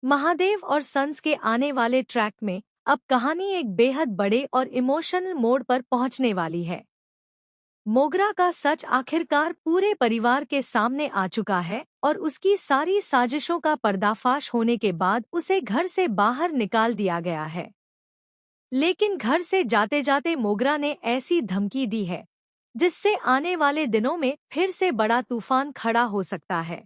महादेव और सन्स के आने वाले ट्रैक में अब कहानी एक बेहद बड़े और इमोशनल मोड़ पर पहुंचने वाली है। मोगरा का सच आखिरकार पूरे परिवार के सामने आ चुका है और उसकी सारी साजिशों का पर्दाफाश होने के बाद उसे घर से बाहर निकाल दिया गया है। लेकिन घर से जाते जाते मोगरा ने ऐसी धमकी दी है जिससे आने वाले दिनों में फिर से बड़ा तूफान खड़ा हो सकता है।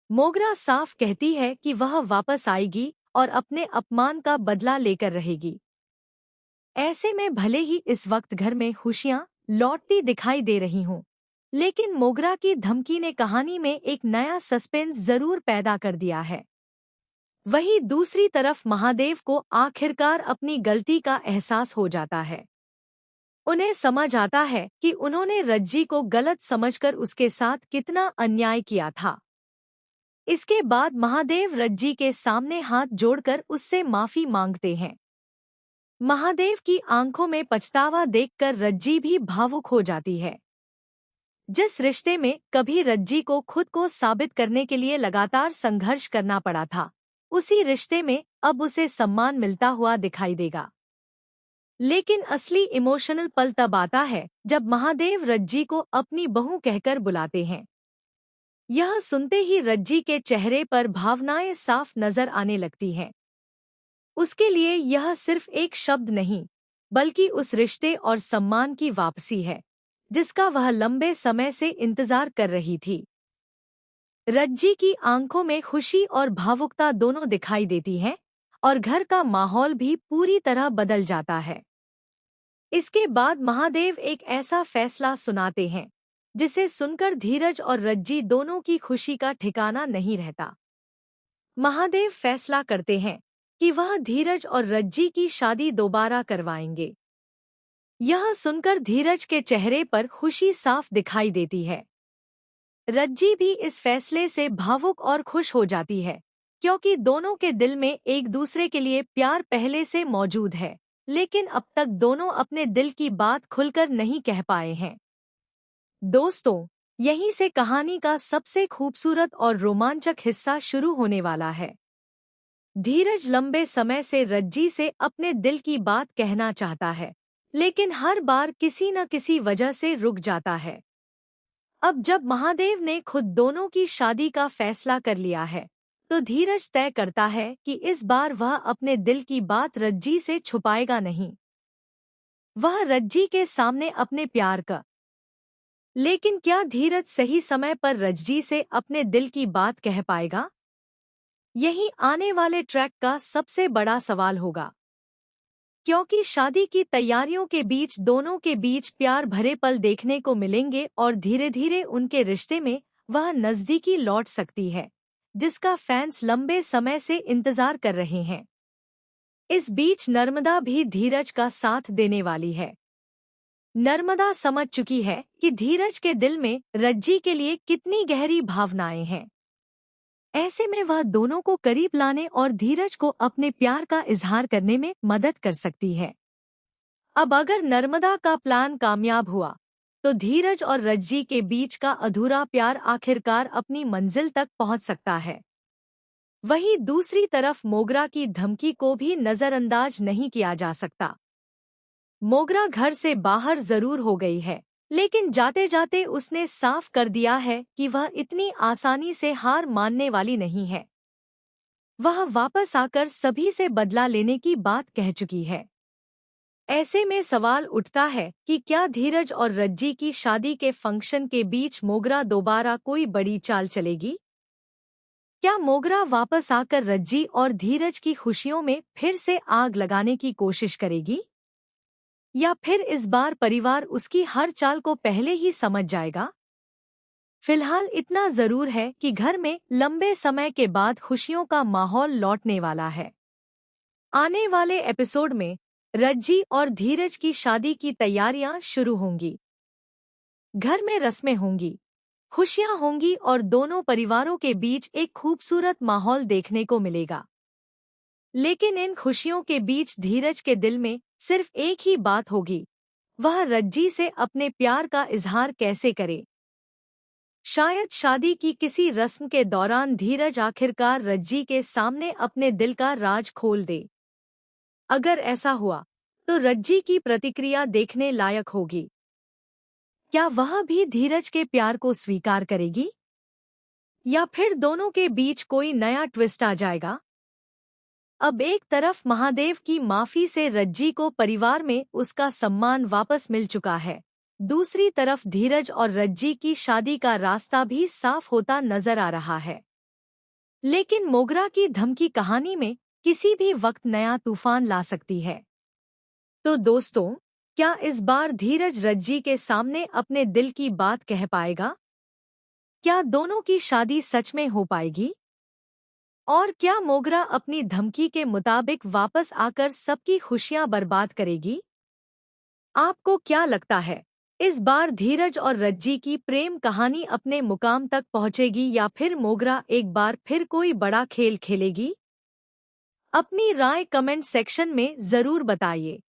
मोगरा साफ कहती है कि वह वापस आएगी और अपने अपमान का बदला लेकर रहेगी। ऐसे में भले ही इस वक्त घर में खुशियां लौटती दिखाई दे रही हों, लेकिन मोगरा की धमकी ने कहानी में एक नया सस्पेंस जरूर पैदा कर दिया है। वहीं दूसरी तरफ महादेव को आखिरकार अपनी गलती का एहसास हो जाता है। उन्हें समझ आता है कि उन्होंने रज्जी को गलत समझकर उसके साथ कितना अन्याय किया था। इसके बाद महादेव रज्जी के सामने हाथ जोड़कर उससे माफी मांगते हैं। महादेव की आंखों में पछतावा देखकर रज्जी भी भावुक हो जाती है। जिस रिश्ते में कभी रज्जी को खुद को साबित करने के लिए लगातार संघर्ष करना पड़ा था, उसी रिश्ते में अब उसे सम्मान मिलता हुआ दिखाई देगा। लेकिन असली इमोशनल पल तब आता है जब महादेव रज्जी को अपनी बहू कहकर बुलाते हैं। यह सुनते ही रज्जी के चेहरे पर भावनाएं साफ नजर आने लगती हैं। उसके लिए यह सिर्फ एक शब्द नहीं, बल्कि उस रिश्ते और सम्मान की वापसी है जिसका वह लंबे समय से इंतजार कर रही थी। रज्जी की आंखों में खुशी और भावुकता दोनों दिखाई देती हैं और घर का माहौल भी पूरी तरह बदल जाता है। इसके बाद महादेव एक ऐसा फैसला सुनाते हैं जिसे सुनकर धीरज और रज्जी दोनों की खुशी का ठिकाना नहीं रहता। महादेव फैसला करते हैं कि वह धीरज और रज्जी की शादी दोबारा करवाएंगे। यह सुनकर धीरज के चेहरे पर खुशी साफ दिखाई देती है। रज्जी भी इस फैसले से भावुक और खुश हो जाती है, क्योंकि दोनों के दिल में एक दूसरे के लिए प्यार पहले से मौजूद है, लेकिन अब तक दोनों अपने दिल की बात खुलकर नहीं कह पाए हैं। दोस्तों, यहीं से कहानी का सबसे खूबसूरत और रोमांचक हिस्सा शुरू होने वाला है। धीरज लंबे समय से रज्जी से अपने दिल की बात कहना चाहता है, लेकिन हर बार किसी न किसी वजह से रुक जाता है। अब जब महादेव ने खुद दोनों की शादी का फैसला कर लिया है, तो धीरज तय करता है कि इस बार वह अपने दिल की बात रज्जी से छुपाएगा नहीं। वह रज्जी के सामने अपने प्यार का लेकिन क्या धीरज सही समय पर रज्जी से अपने दिल की बात कह पाएगा? यही आने वाले ट्रैक का सबसे बड़ा सवाल होगा, क्योंकि शादी की तैयारियों के बीच दोनों के बीच प्यार भरे पल देखने को मिलेंगे और धीरे धीरे उनके रिश्ते में वह नजदीकी लौट सकती है जिसका फैंस लंबे समय से इंतजार कर रहे हैं। इस बीच नर्मदा भी धीरज का साथ देने वाली है। नर्मदा समझ चुकी है कि धीरज के दिल में रज्जी के लिए कितनी गहरी भावनाएं हैं। ऐसे में वह दोनों को करीब लाने और धीरज को अपने प्यार का इजहार करने में मदद कर सकती है। अब अगर नर्मदा का प्लान कामयाब हुआ, तो धीरज और रज्जी के बीच का अधूरा प्यार आखिरकार अपनी मंजिल तक पहुंच सकता है। वहीं दूसरी तरफ मोगरा की धमकी को भी नजरअंदाज नहीं किया जा सकता। मोगरा घर से बाहर जरूर हो गई है, लेकिन जाते जाते उसने साफ कर दिया है कि वह इतनी आसानी से हार मानने वाली नहीं है। वह वापस आकर सभी से बदला लेने की बात कह चुकी है। ऐसे में सवाल उठता है कि क्या धीरज और रज्जी की शादी के फंक्शन के बीच मोगरा दोबारा कोई बड़ी चाल चलेगी? क्या मोगरा वापस आकर रज्जी और धीरज की खुशियों में फिर से आग लगाने की कोशिश करेगी? या फिर इस बार परिवार उसकी हर चाल को पहले ही समझ जाएगा? फिलहाल इतना जरूर है कि घर में लंबे समय के बाद खुशियों का माहौल लौटने वाला है। आने वाले एपिसोड में रज्जी और धीरज की शादी की तैयारियां शुरू होंगी। घर में रस्में होंगी, खुशियां होंगी और दोनों परिवारों के बीच एक खूबसूरत माहौल देखने को मिलेगा। लेकिन इन खुशियों के बीच धीरज के दिल में सिर्फ एक ही बात होगी, वह रज्जी से अपने प्यार का इजहार कैसे करे। शायद शादी की किसी रस्म के दौरान धीरज आखिरकार रज्जी के सामने अपने दिल का राज खोल दे। अगर ऐसा हुआ तो रज्जी की प्रतिक्रिया देखने लायक होगी। क्या वह भी धीरज के प्यार को स्वीकार करेगी, या फिर दोनों के बीच कोई नया ट्विस्ट आ जाएगा? अब एक तरफ महादेव की माफी से रज्जी को परिवार में उसका सम्मान वापस मिल चुका है, दूसरी तरफ धीरज और रज्जी की शादी का रास्ता भी साफ होता नजर आ रहा है। लेकिन मोगरा की धमकी कहानी में किसी भी वक्त नया तूफान ला सकती है। तो दोस्तों, क्या इस बार धीरज रज्जी के सामने अपने दिल की बात कह पाएगा? क्या दोनों की शादी सच में हो पाएगी? और क्या मोगरा अपनी धमकी के मुताबिक वापस आकर सबकी खुशियां बर्बाद करेगी? आपको क्या लगता है, इस बार धीरज और रज्जी की प्रेम कहानी अपने मुकाम तक पहुंचेगी या फिर मोगरा एक बार फिर कोई बड़ा खेल खेलेगी? अपनी राय कमेंट सेक्शन में जरूर बताइए।